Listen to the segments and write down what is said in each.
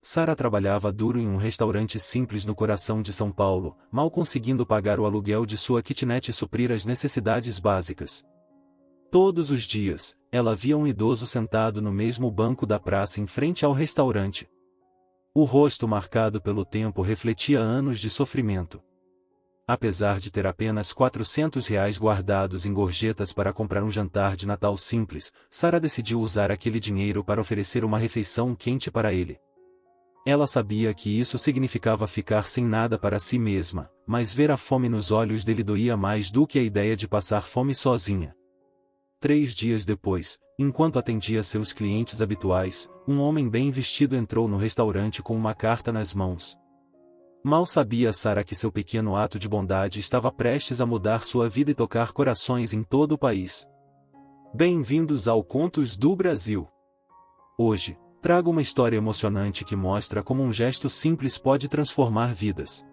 Sara trabalhava duro em um restaurante simples no coração de São Paulo, mal conseguindo pagar o aluguel de sua kitnet e suprir as necessidades básicas. Todos os dias, ela via um idoso sentado no mesmo banco da praça em frente ao restaurante. O rosto marcado pelo tempo refletia anos de sofrimento. Apesar de ter apenas R$ 400 guardados em gorjetas para comprar um jantar de Natal simples, Sara decidiu usar aquele dinheiro para oferecer uma refeição quente para ele. Ela sabia que isso significava ficar sem nada para si mesma, mas ver a fome nos olhos dele doía mais do que a ideia de passar fome sozinha. 3 dias depois, enquanto atendia seus clientes habituais, um homem bem vestido entrou no restaurante com uma carta nas mãos. Mal sabia Sara que seu pequeno ato de bondade estava prestes a mudar sua vida e tocar corações em todo o país. Bem-vindos ao Contos do Brasil. Hoje, trago uma história emocionante que mostra como um gesto simples pode transformar vidas.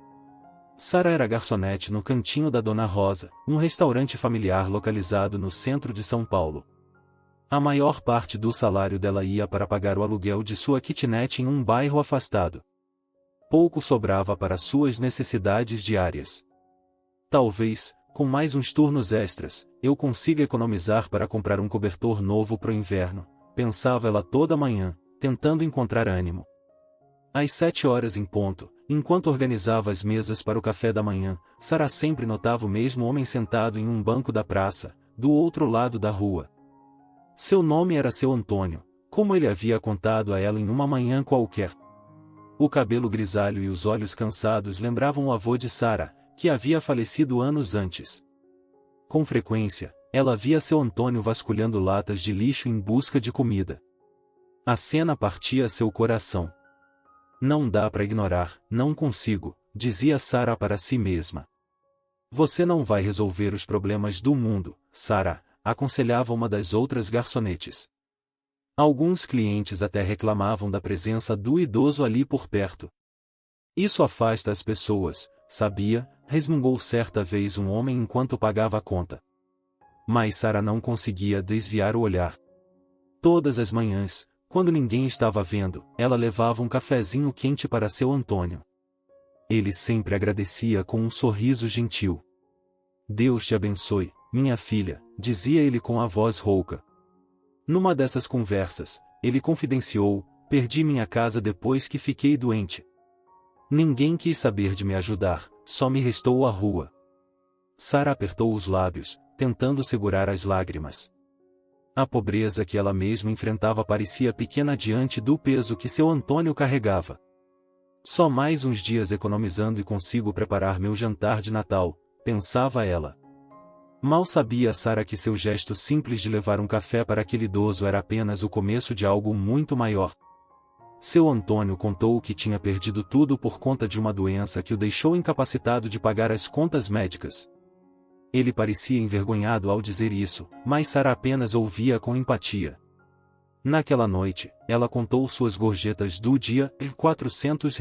Sara era garçonete no Cantinho da Dona Rosa, um restaurante familiar localizado no centro de São Paulo. A maior parte do salário dela ia para pagar o aluguel de sua kitnet em um bairro afastado. Pouco sobrava para suas necessidades diárias. Talvez, com mais uns turnos extras, eu consiga economizar para comprar um cobertor novo para o inverno, pensava ela toda manhã, tentando encontrar ânimo. Às 7 horas em ponto, enquanto organizava as mesas para o café da manhã, Sara sempre notava o mesmo homem sentado em um banco da praça, do outro lado da rua. Seu nome era seu Antônio, como ele havia contado a ela em uma manhã qualquer. O cabelo grisalho e os olhos cansados lembravam o avô de Sara, que havia falecido anos antes. Com frequência, ela via seu Antônio vasculhando latas de lixo em busca de comida. A cena partia seu coração. Não dá para ignorar, não consigo, dizia Sara para si mesma. Você não vai resolver os problemas do mundo, Sara, aconselhava uma das outras garçonetes. Alguns clientes até reclamavam da presença do idoso ali por perto. Isso afasta as pessoas, sabia, resmungou certa vez um homem enquanto pagava a conta. Mas Sara não conseguia desviar o olhar. Todas as manhãs, quando ninguém estava vendo, ela levava um cafezinho quente para seu Antônio. Ele sempre agradecia com um sorriso gentil. Deus te abençoe, minha filha, dizia ele com a voz rouca. Numa dessas conversas, ele confidenciou, perdi minha casa depois que fiquei doente. Ninguém quis saber de me ajudar, só me restou a rua. Sara apertou os lábios, tentando segurar as lágrimas. A pobreza que ela mesma enfrentava parecia pequena diante do peso que seu Antônio carregava. Só mais uns dias economizando e consigo preparar meu jantar de Natal, pensava ela. Mal sabia Sara que seu gesto simples de levar um café para aquele idoso era apenas o começo de algo muito maior. Seu Antônio contou que tinha perdido tudo por conta de uma doença que o deixou incapacitado de pagar as contas médicas. Ele parecia envergonhado ao dizer isso, mas Sara apenas ouvia com empatia. Naquela noite, ela contou suas gorjetas do dia, R$ 400.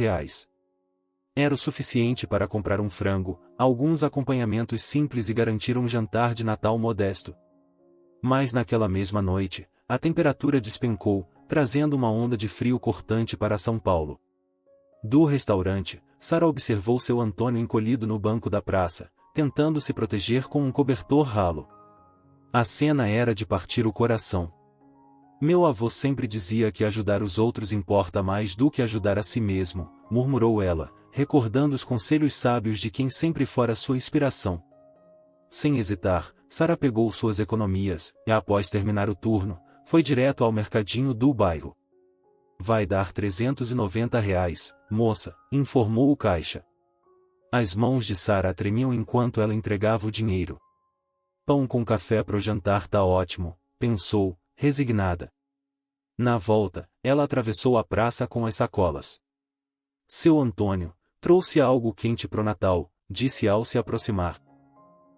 Era o suficiente para comprar um frango, alguns acompanhamentos simples e garantir um jantar de Natal modesto. Mas naquela mesma noite, a temperatura despencou, trazendo uma onda de frio cortante para São Paulo. Do restaurante, Sara observou seu Antônio encolhido no banco da praça, tentando se proteger com um cobertor ralo. A cena era de partir o coração. Meu avô sempre dizia que ajudar os outros importa mais do que ajudar a si mesmo, murmurou ela, recordando os conselhos sábios de quem sempre fora sua inspiração. Sem hesitar, Sara pegou suas economias, e após terminar o turno, foi direto ao mercadinho do bairro. Vai dar R$ 390, moça, informou o caixa. As mãos de Sara tremiam enquanto ela entregava o dinheiro. Pão com café pro jantar tá ótimo, pensou, resignada. Na volta, ela atravessou a praça com as sacolas. Seu Antônio, trouxe algo quente pro Natal, disse ao se aproximar.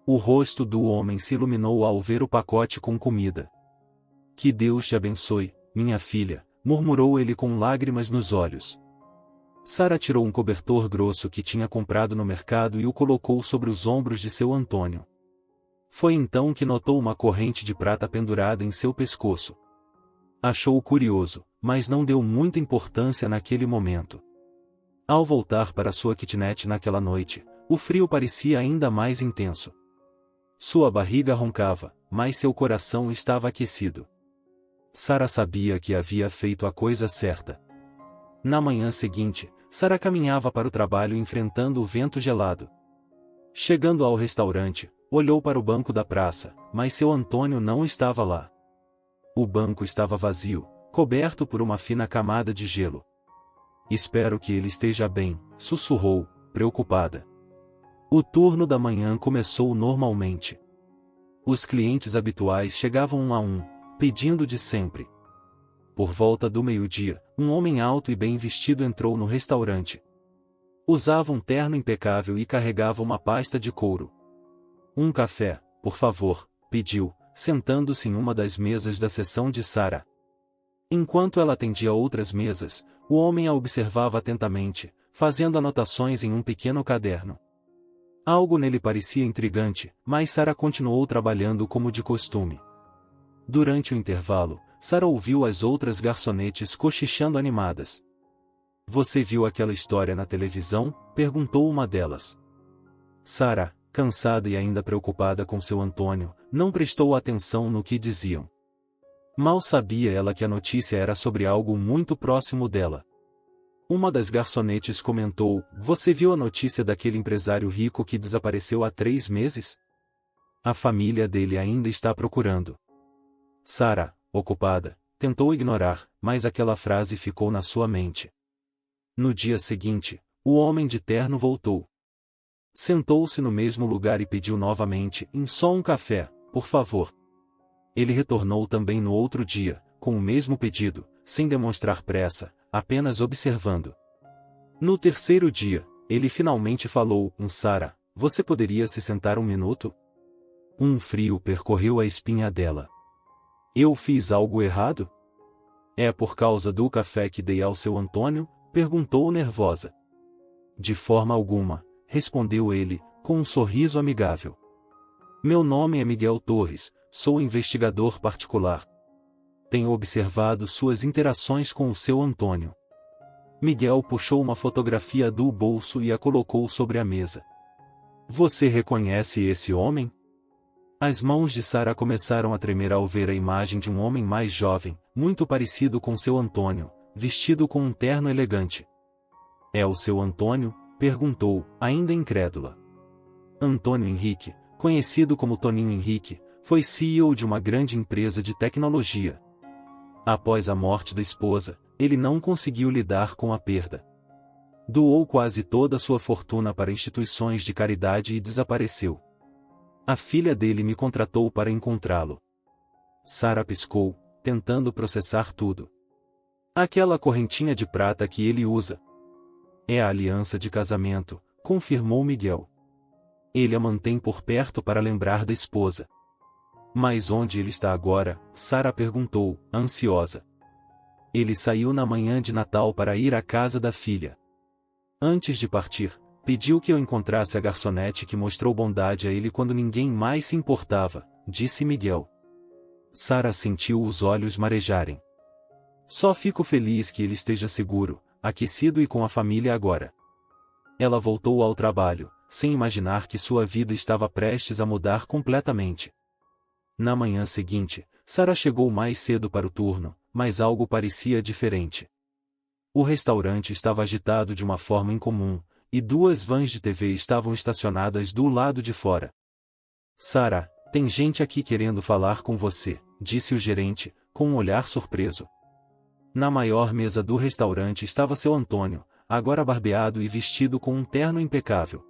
O rosto do homem se iluminou ao ver o pacote com comida. Que Deus te abençoe, minha filha, murmurou ele com lágrimas nos olhos. Sara tirou um cobertor grosso que tinha comprado no mercado e o colocou sobre os ombros de seu Antônio. Foi então que notou uma corrente de prata pendurada em seu pescoço. Achou-o curioso, mas não deu muita importância naquele momento. Ao voltar para sua kitnet naquela noite, o frio parecia ainda mais intenso. Sua barriga roncava, mas seu coração estava aquecido. Sarah sabia que havia feito a coisa certa. Na manhã seguinte, Sarah caminhava para o trabalho enfrentando o vento gelado. Chegando ao restaurante, olhou para o banco da praça, mas seu Antônio não estava lá. O banco estava vazio, coberto por uma fina camada de gelo. Espero que ele esteja bem, sussurrou, preocupada. O turno da manhã começou normalmente. Os clientes habituais chegavam um a um, pedindo de sempre. Por volta do meio-dia, um homem alto e bem vestido entrou no restaurante. Usava um terno impecável e carregava uma pasta de couro. Um café, por favor, pediu, sentando-se em uma das mesas da seção de Sarah. Enquanto ela atendia outras mesas, o homem a observava atentamente, fazendo anotações em um pequeno caderno. Algo nele parecia intrigante, mas Sarah continuou trabalhando como de costume. Durante o intervalo, Sarah ouviu as outras garçonetes cochichando animadas. Você viu aquela história na televisão? Perguntou uma delas. Sarah, cansada e ainda preocupada com seu Antônio, não prestou atenção no que diziam. Mal sabia ela que a notícia era sobre algo muito próximo dela. Uma das garçonetes comentou, você viu a notícia daquele empresário rico que desapareceu há 3 meses? A família dele ainda está procurando. Sarah, ocupada, tentou ignorar, mas aquela frase ficou na sua mente. No dia seguinte, o homem de terno voltou. Sentou-se no mesmo lugar e pediu novamente, só um café, por favor. Ele retornou também no outro dia, com o mesmo pedido, sem demonstrar pressa, apenas observando. No terceiro dia, ele finalmente falou, Sarah, você poderia se sentar um minuto? Um frio percorreu a espinha dela. Eu fiz algo errado? É por causa do café que dei ao seu Antônio? Perguntou nervosa. De forma alguma, respondeu ele, com um sorriso amigável. Meu nome é Miguel Torres, sou investigador particular. Tenho observado suas interações com o seu Antônio. Miguel puxou uma fotografia do bolso e a colocou sobre a mesa. Você reconhece esse homem? As mãos de Sarah começaram a tremer ao ver a imagem de um homem mais jovem, muito parecido com seu Antônio, vestido com um terno elegante. É o seu Antônio? Perguntou, ainda incrédula. Antônio Henrique, conhecido como Toninho Henrique, foi CEO de uma grande empresa de tecnologia. Após a morte da esposa, ele não conseguiu lidar com a perda. Doou quase toda a sua fortuna para instituições de caridade e desapareceu. A filha dele me contratou para encontrá-lo. Sarah piscou, tentando processar tudo. Aquela correntinha de prata que ele usa. É a aliança de casamento, confirmou Miguel. Ele a mantém por perto para lembrar da esposa. Mas onde ele está agora? Sarah perguntou, ansiosa. Ele saiu na manhã de Natal para ir à casa da filha. Antes de partir, pediu que eu encontrasse a garçonete que mostrou bondade a ele quando ninguém mais se importava, disse Miguel. Sarah sentiu os olhos marejarem. Só fico feliz que ele esteja seguro, aquecido e com a família agora. Ela voltou ao trabalho, sem imaginar que sua vida estava prestes a mudar completamente. Na manhã seguinte, Sarah chegou mais cedo para o turno, mas algo parecia diferente. O restaurante estava agitado de uma forma incomum, e 2 vans de TV estavam estacionadas do lado de fora. Sarah, tem gente aqui querendo falar com você, disse o gerente, com um olhar surpreso. Na maior mesa do restaurante estava seu Antônio, agora barbeado e vestido com um terno impecável.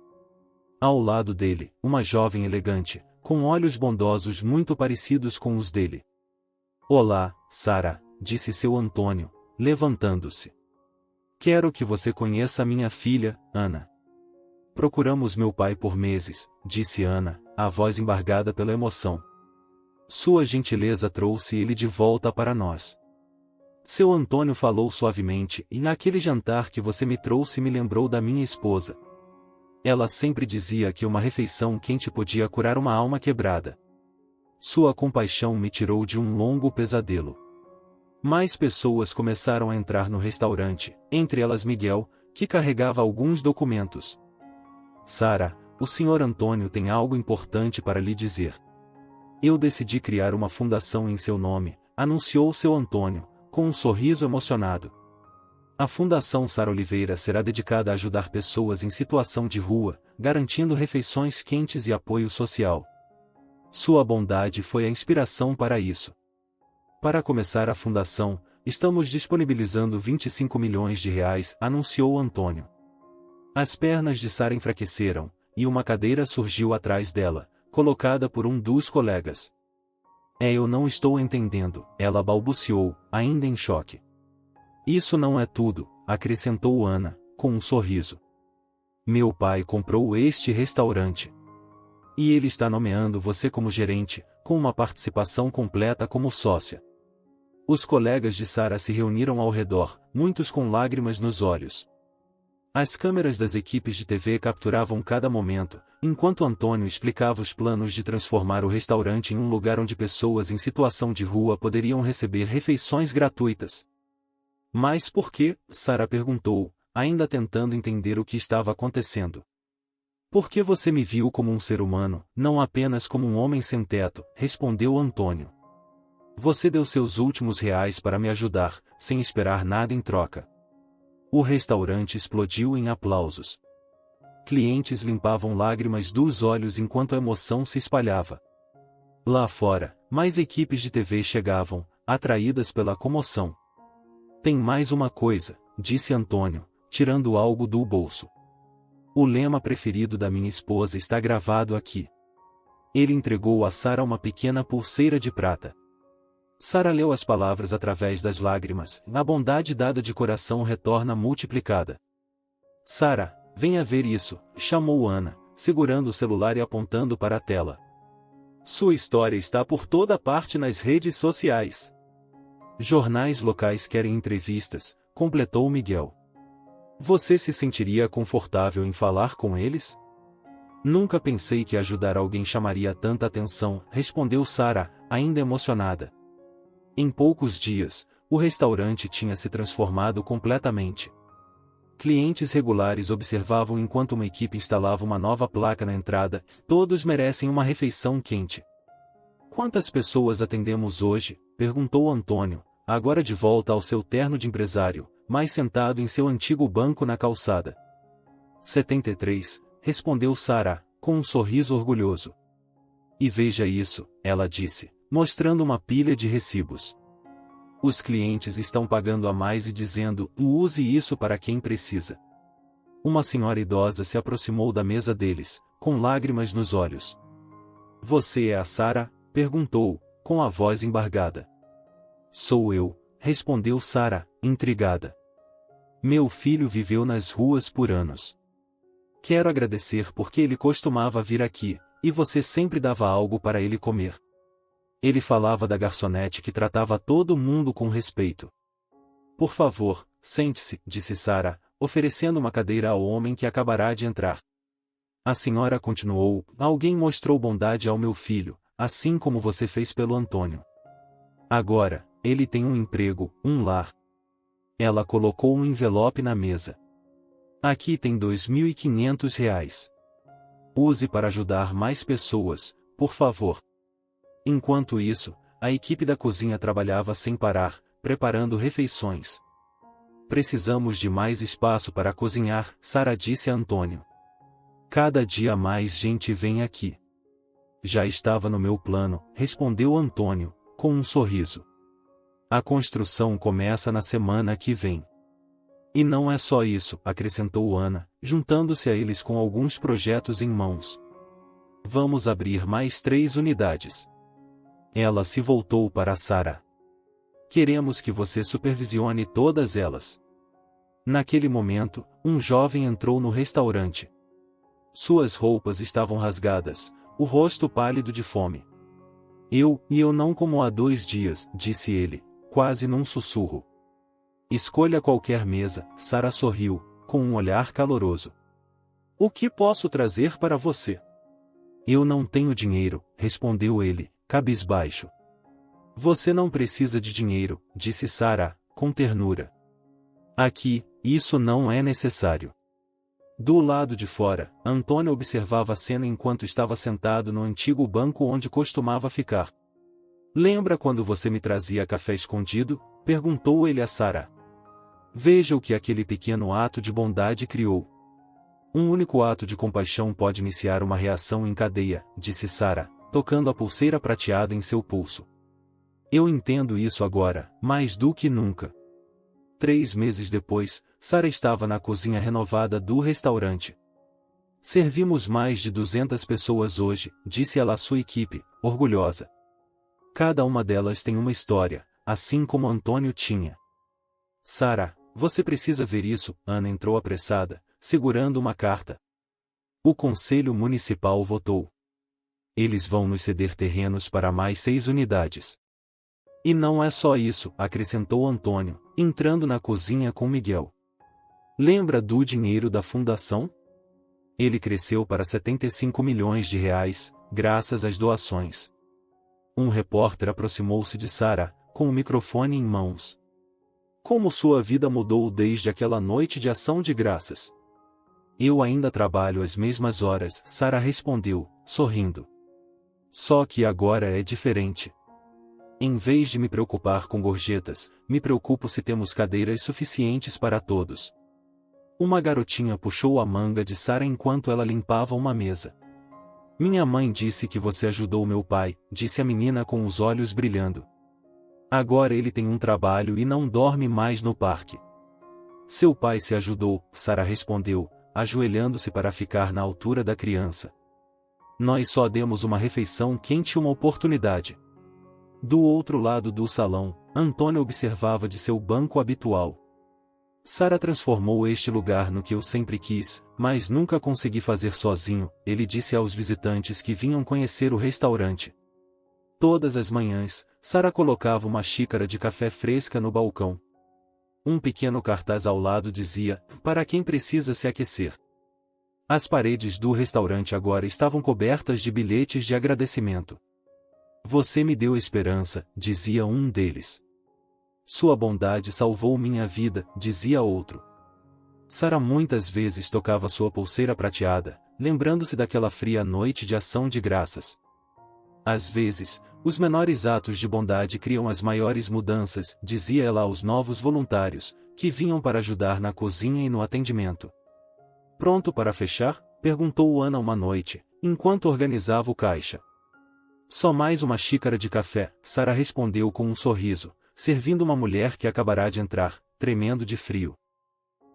Ao lado dele, uma jovem elegante, com olhos bondosos muito parecidos com os dele. Olá, Sarah, disse seu Antônio, levantando-se. Quero que você conheça minha filha, Ana. Procuramos meu pai por meses, disse Ana, a voz embargada pela emoção. Sua gentileza trouxe ele de volta para nós. Seu Antônio falou suavemente, e naquele jantar que você me trouxe me lembrou da minha esposa. Ela sempre dizia que uma refeição quente podia curar uma alma quebrada. Sua compaixão me tirou de um longo pesadelo. Mais pessoas começaram a entrar no restaurante, entre elas Miguel, que carregava alguns documentos. Sara, o Sr. Antônio tem algo importante para lhe dizer. Eu decidi criar uma fundação em seu nome, anunciou seu Antônio, com um sorriso emocionado. A Fundação Sara Oliveira será dedicada a ajudar pessoas em situação de rua, garantindo refeições quentes e apoio social. Sua bondade foi a inspiração para isso. Para começar a fundação, estamos disponibilizando R$ 25 milhões, anunciou Antônio. As pernas de Sara enfraqueceram, e uma cadeira surgiu atrás dela, colocada por um dos colegas. Eu não estou entendendo, ela balbuciou, ainda em choque. Isso não é tudo, acrescentou Ana, com um sorriso. Meu pai comprou este restaurante. E ele está nomeando você como gerente, com uma participação completa como sócia. Os colegas de Sara se reuniram ao redor, muitos com lágrimas nos olhos. As câmeras das equipes de TV capturavam cada momento, enquanto Antônio explicava os planos de transformar o restaurante em um lugar onde pessoas em situação de rua poderiam receber refeições gratuitas. Mas por quê? Sara perguntou, ainda tentando entender o que estava acontecendo. Porque você me viu como um ser humano, não apenas como um homem sem teto, respondeu Antônio. Você deu seus últimos reais para me ajudar, sem esperar nada em troca. O restaurante explodiu em aplausos. Clientes limpavam lágrimas dos olhos enquanto a emoção se espalhava. Lá fora, mais equipes de TV chegavam, atraídas pela comoção. Tem mais uma coisa, disse Antônio, tirando algo do bolso. O lema preferido da minha esposa está gravado aqui. Ele entregou a Sara uma pequena pulseira de prata. Sara leu as palavras através das lágrimas, a bondade dada de coração retorna multiplicada. Sara, venha ver isso, chamou Ana, segurando o celular e apontando para a tela. Sua história está por toda parte nas redes sociais. Jornais locais querem entrevistas, completou Miguel. Você se sentiria confortável em falar com eles? Nunca pensei que ajudar alguém chamaria tanta atenção, respondeu Sara, ainda emocionada. Em poucos dias, o restaurante tinha se transformado completamente. Clientes regulares observavam enquanto uma equipe instalava uma nova placa na entrada, todos merecem uma refeição quente. Quantas pessoas atendemos hoje? Perguntou Antônio, agora de volta ao seu terno de empresário, mas sentado em seu antigo banco na calçada. 73, respondeu Sara, com um sorriso orgulhoso. E veja isso, ela disse, mostrando uma pilha de recibos. Os clientes estão pagando a mais e dizendo, use isso para quem precisa. Uma senhora idosa se aproximou da mesa deles, com lágrimas nos olhos. Você é a Sara? Perguntou, com a voz embargada. Sou eu, respondeu Sara, intrigada. Meu filho viveu nas ruas por anos. Quero agradecer porque ele costumava vir aqui, e você sempre dava algo para ele comer. Ele falava da garçonete que tratava todo mundo com respeito. Por favor, sente-se, disse Sara, oferecendo uma cadeira ao homem que acabará de entrar. A senhora continuou, alguém mostrou bondade ao meu filho, assim como você fez pelo Antônio. Agora, ele tem um emprego, um lar. Ela colocou um envelope na mesa. Aqui tem R$ 2.500. Use para ajudar mais pessoas, por favor. Enquanto isso, a equipe da cozinha trabalhava sem parar, preparando refeições. Precisamos de mais espaço para cozinhar, Sara disse a Antônio. Cada dia mais gente vem aqui. Já estava no meu plano, respondeu Antônio, com um sorriso. A construção começa na semana que vem. E não é só isso, acrescentou Ana, juntando-se a eles com alguns projetos em mãos. Vamos abrir mais 3 unidades. Ela se voltou para Sara. Queremos que você supervisione todas elas. Naquele momento, um jovem entrou no restaurante. Suas roupas estavam rasgadas, o rosto pálido de fome. Eu não como há 2 dias, disse ele, quase num sussurro. Escolha qualquer mesa, Sara sorriu, com um olhar caloroso. O que posso trazer para você? Eu não tenho dinheiro, respondeu ele, cabisbaixo. Você não precisa de dinheiro, disse Sara, com ternura. Aqui, isso não é necessário. Do lado de fora, Antônio observava a cena enquanto estava sentado no antigo banco onde costumava ficar. Lembra quando você me trazia café escondido? Perguntou ele a Sara. Veja o que aquele pequeno ato de bondade criou. Um único ato de compaixão pode iniciar uma reação em cadeia, disse Sara, tocando a pulseira prateada em seu pulso. Eu entendo isso agora, mais do que nunca. 3 meses depois, Sara estava na cozinha renovada do restaurante. Servimos mais de 200 pessoas hoje, disse ela à sua equipe, orgulhosa. Cada uma delas tem uma história, assim como Antônio tinha. Sara, você precisa ver isso, Ana entrou apressada, segurando uma carta. O Conselho Municipal votou. Eles vão nos ceder terrenos para mais 6 unidades. E não é só isso, acrescentou Antônio, entrando na cozinha com Miguel. Lembra do dinheiro da fundação? Ele cresceu para 75 milhões de reais, graças às doações. Um repórter aproximou-se de Sara, com o microfone em mãos. Como sua vida mudou desde aquela noite de ação de graças? Eu ainda trabalho as mesmas horas, Sara respondeu, sorrindo. Só que agora é diferente. Em vez de me preocupar com gorjetas, me preocupo se temos cadeiras suficientes para todos. Uma garotinha puxou a manga de Sara enquanto ela limpava uma mesa. Minha mãe disse que você ajudou meu pai, disse a menina com os olhos brilhando. Agora ele tem um trabalho e não dorme mais no parque. Seu pai se ajudou, Sara respondeu, ajoelhando-se para ficar na altura da criança. Nós só demos uma refeição quente e uma oportunidade. Do outro lado do salão, Antônio observava de seu banco habitual. Sara transformou este lugar no que eu sempre quis, mas nunca consegui fazer sozinho, ele disse aos visitantes que vinham conhecer o restaurante. Todas as manhãs, Sara colocava uma xícara de café fresca no balcão. Um pequeno cartaz ao lado dizia, para quem precisa se aquecer. As paredes do restaurante agora estavam cobertas de bilhetes de agradecimento. Você me deu esperança, dizia um deles. Sua bondade salvou minha vida, dizia outro. Sara muitas vezes tocava sua pulseira prateada, lembrando-se daquela fria noite de ação de graças. Às vezes, os menores atos de bondade criam as maiores mudanças, dizia ela aos novos voluntários, que vinham para ajudar na cozinha e no atendimento. Pronto para fechar? Perguntou Ana uma noite, enquanto organizava o caixa. Só mais uma xícara de café, Sara respondeu com um sorriso, servindo uma mulher que acabará de entrar, tremendo de frio.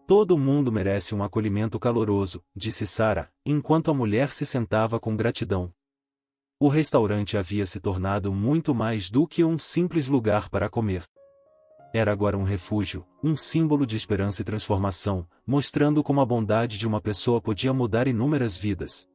Todo mundo merece um acolhimento caloroso, disse Sara, enquanto a mulher se sentava com gratidão. O restaurante havia se tornado muito mais do que um simples lugar para comer. Era agora um refúgio, um símbolo de esperança e transformação, mostrando como a bondade de uma pessoa podia mudar inúmeras vidas.